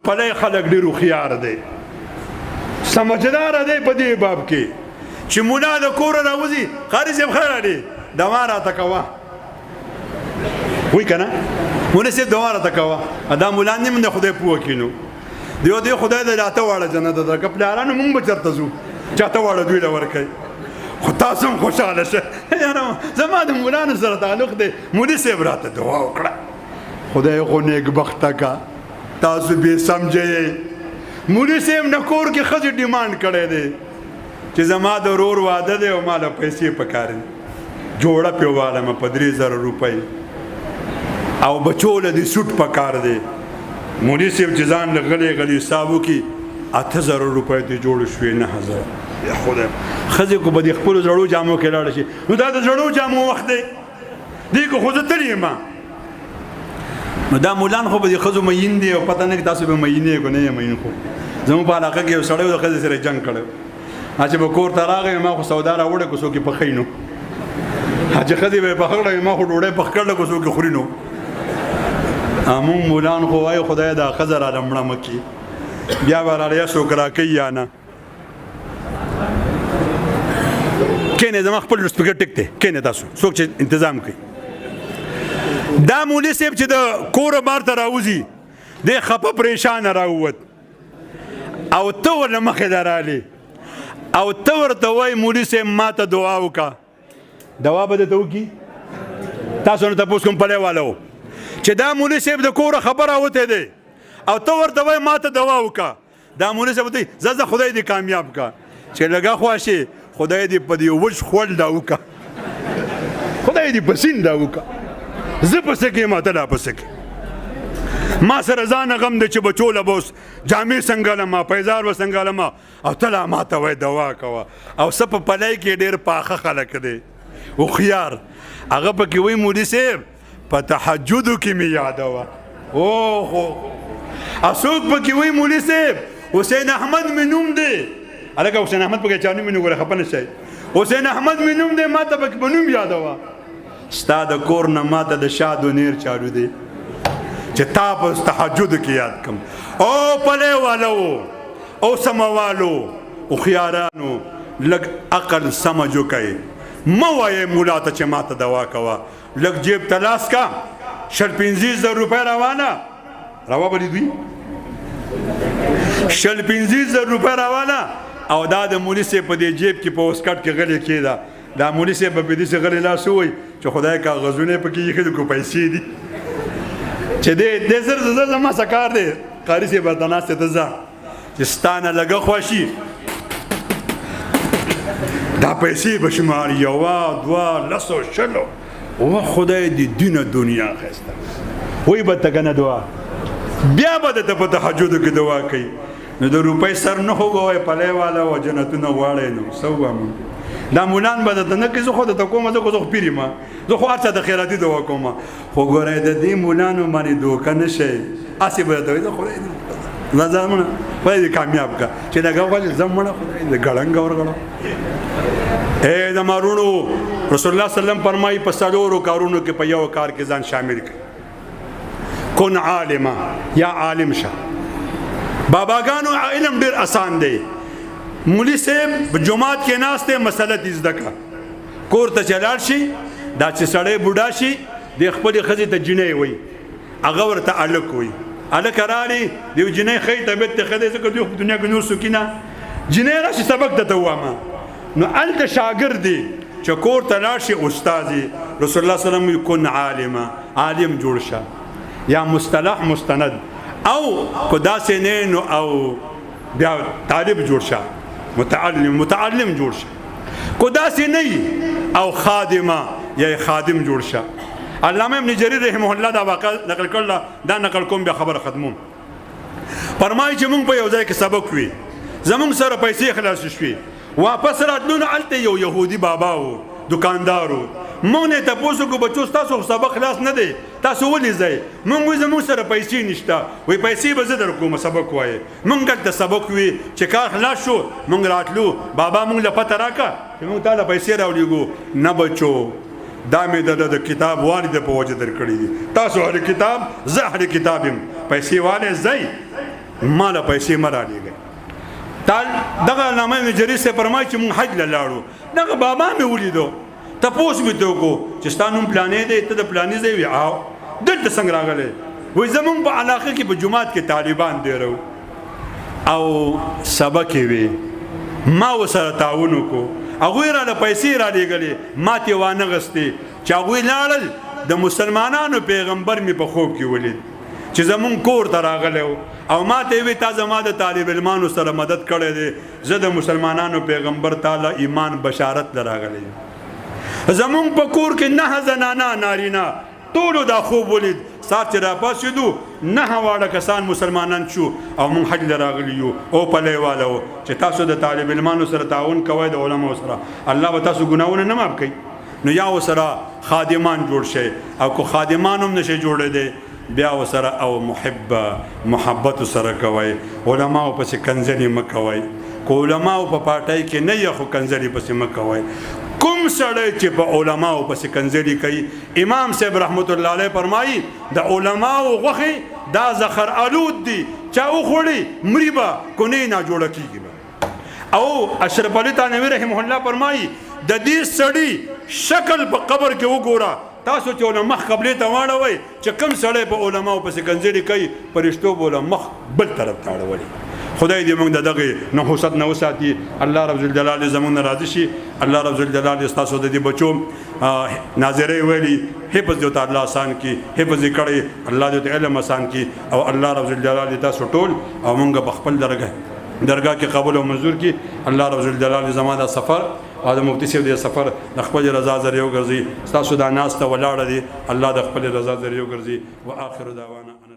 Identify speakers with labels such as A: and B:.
A: پلی خلق ډېر هوښیار دی سمجدار دی په دې باب کې چې مولا د کوره راوځي قاري صاحب خیر دی دوا راته کوه وایي که نه مولوي صاحب دوا راته کوه دا مولا نیم د خدای پوه کینو دیو دی خدای د اته واړه جنت ته که پلارانو مونږ به چېرته ځو چې اته واړه دوی له ورکوي خو تاسو هم خوشحاله شه زما د مولانو سره تعلق دی مولوي صاحب راته دعا وکړه خدای خو نیکبخته کا تاسو بې سمجئ مولوي صاحب نه کور کې ښځې ډیمانډ کړی دی چې زما د ورور واده دی او ما له پیسې پکار دي جوړه پې والمه په 3000 روپۍ او بچو له دې سوټ پکار دی مولوي صاحب چې ځان له غلی غلی حساب وکړي 8000 روپۍ ته جوړ شوې 9000 یا خدای ښځې کو به د خپلو زړو جامو کې لاړه شي نو دا د زړو جامو وخت دی دې کو خو زه تللی یم نو دا مولان خو به د ښځو مین دی او پته نه تاسو به مین یې که نه یې مین خو زموږ په علاقه کې یو سړی و د ښځې سره جنګ کړی چې به کور ته راغی ما خو سودا راوړی که څوک یې پخوي نو چې ښځې به یې پخ کړی ما خو ډوډۍ پخ کړله که څوک یې خوري نو مونږ مولان خو وایو خدای دا ښځه راله مړه مه کړي بیا به راله یا څوک راکوي یا نه کینې زما خپل سپیکر ټیک دی کینې تاسو څوک چې انتظام کوي دا مولوي صاحب چې د کوره بار ته راوځي دی خپه پریشانه راووت او ته ورله مخې ته رالې او ته ورته وایي مولوي صاحب ما ته دعا وکړه دوا به درته وکړي تاسو نه تپوس کوم پلی والا و چې دا مولوي صاحب د کوره خبر راوتی دی او ته ورته وایي ما ته دوا وکړه دا مولوي صاحب ورته زه خدای دې کامیاب کا چې لږه خواشې خدای دې په دې وچ خوړ دا وکړه خدای دې په سین دا وکړه زه پسې کې ما ته لا پسې کې ما سره ځان غم دی چې بچو له به اوس جامې څنګهلمه پیزار به څنګهلمه او ته لا ما ته وایي دوا کوه او څه په پلی کې ډېر پاخه خلک دی هوښیار هغه پکې وایي مولوي صاحب په تهجدو کې مې یادوه اوهو څوک پکې وایي مولوي صاحب حسین احمد مې نوم دی هلکه حسین احمد پکې چا نوم یې نه ګوره خفه نه شئ حسین احمد مې نوم دی ما ته پکې په نوم یادوه ستا د کور نه ما ته د شاد و نیر چالو دی چې تا په تهجدو کې یاد کړم او پلی والو او سموالو هوښیارانو لږ عقل سمج وکئ مه وایئ مولا ته چې ما ته دوا کوه لږ جیب ته لاس کا 15,000 روپۍ راواله روا به دي دوی 15,000 روپۍ راواله او دا د مولوي صاحب په دې جیب کې په وسکټ کې غلې کېده دا مولوي صاحب به په داسې غلې لاس ووایي چې خدای کاغذونه یې پکې ایښي دي کو پیسې دي چې دې زر زما څه کار دی قاري صاحب ورته ناست ته ځه چې ستا نه لږه خوښي دا پیسې به شمار 1 2 10 شلو و خدای دې دین دنیا ښایسته وایي به ته که نه دعا بیا به درته په تهجدو کې دعا کوي نو د روپۍ سر نه خوږوئ پلی والا و جنتونه غواړئ نو څه ووایم دا مولان به درته نه کوي زه خو درته کوم زه خو پیر یم زه خو هر چا د خیراتي دعا کوم خو ګورئ د دې مولانو باندې دوکه نه شئ هسې به درته وایي زه خدای ځانونه خدای دې کامیاب کا چې لږه غواړي زه مړه خدای دې ګړنګه ورغړه ای زما وروڼو رسول الله صلی وسلم فرمایي په 4 کارونو کې په یو کار کې ځان شامل کړي کن عالمه یا عالم شه باباګانو علم ډېر آسان دی مولوي صاحب په جومات کې ناست دی مسله دې زده کړه کور ته چې لاړ شي دا چې سړی بوډا شي د خپلې ښځې ته جینۍ وایي هغه ورته هلک وایي هلک راغلی د یو جینۍ ښایي طبیعت ته ښه دی ځکه دوی په دنیا کې نور څوک نه جینۍ راشي سبق درته ووامه نو هلته شاګرد دی چې کور ته لاړ شي استاد رسول الله صلی الله علیه وسلم کن عالمه عالم جوړ شه یا مصطلح مستند او کو داسې نه نو او بیا طالب جوړ شه متعلم جوړ شه کو داسې نه او خادمه یا خادم جوړ شه علامه ابن جریر رحمه الله دا واقع نقل کړل دا نقل کوم بیا خبره ختموم فرمایي چې مونږ په یو ځای کې سبق وي زمونږ سره پیسې خلاص شوي واپس راتلو نه هلته یو یهودي بابا و دکاندار و مونږ نه تپوس وکړو بچو ستاسو سبق خلاص نه دی تاسو ولې ځئ مونږ وایي زمونږ سره پیسې نشته وایي پیسې به زه درکوم سبق وایې مونږ دلته سبق وي چې کار خلاص شو مونږ راتلو بابا مونږ له پته راکړه چې مونږ تا له پیسې راولېږو نه بچو دا مې د کتاب والي د په وجه درکړي دي تاسو اهل کتاب زه اهل کتاب یم پیسې والے ځئ ماله پیسې مه رالیږئ دغه علامه ابن جریر صاحب فرمایي چې مونږ حج له لاړو دغه بابا مې ولیدو تپوس مې ته وکړو چې ستا نوم پلانې دی ته د پلانې ځای وي او دلته څنګه راغلی وایي زمونږ په علاقه کې په جومات کې طالبان ډېر وو او سبق یې وي ما ورسره تعاون وکړو هغوی راله پیسې رالیږلې ما ترې وانغستې چې هغوی لاړل د مسلمانانو پیغمبر مې په خوب کې ولید چې زمونږ کور ته راغلی و او ما ته یې وی تا زما د طالب علمانو سره مدد کړی دی زه د مسلمانانو پیغمبر تعالی ایمان بشارت له راغلی زمونږ په کور کې 9 زنانه نارینه ټولو دا خوب ولید سات چې راپاسېدو 9 واړه کسان مسلمانان شو او مونږ حج له راغلي یو او پلی والا و چې تاسو د طالب علمانو سره تعاون کوئ د علماو سره الله به تاسو ګناهونه نه معاف کوي نو یا ورسره خادمان جوړ شئ او که خادمان هم نشئ جوړېدی بیا ورسره او محبت سره کوئ علماو پسې کنځلې مه کوئ که علماو په پارټۍ کې نه یې خو کنځلې پسې مه کوئ کوم سړی چې په علماو پسې کنځلې کوي امام صاحب رحمت الله علیه فرمایي د علماو غوښې دا زخر آلود دي چا وخوړي مري به کونې ناجوړه کېږي به او اشرف علي تانوي رحمه الله فرمایي د دې سړي شکل په قبر کې وګوره تاسو چې له مخ قبلې ته واړوئ چې کوم سړی په علماو پسې کنځلې کوي فرشتو به له مخ بل طرف ته اړولي خدای دې موږ د دغې نحوست نه وساتي الله رب الجلال زموږ نه راضي شي الله رب الجلال ستاسو د دې بچو ناظرې ویلي حفظ دې ورته الله آسان کړي حفظ یې کړی الله دې ورته علم آسان کړي او الله رب الجلال تاسو ټول او موږ په خپل درگاه کې قبول او منظور کړي الله رب الجلال زما دا سفر او د مفتی صاحب د سفر د خپل رضا ذریعه وګرځي ستاسو دا ناسته ولاړه دي الله د خپل رضا ذریعه وګرځي واخر دعوانا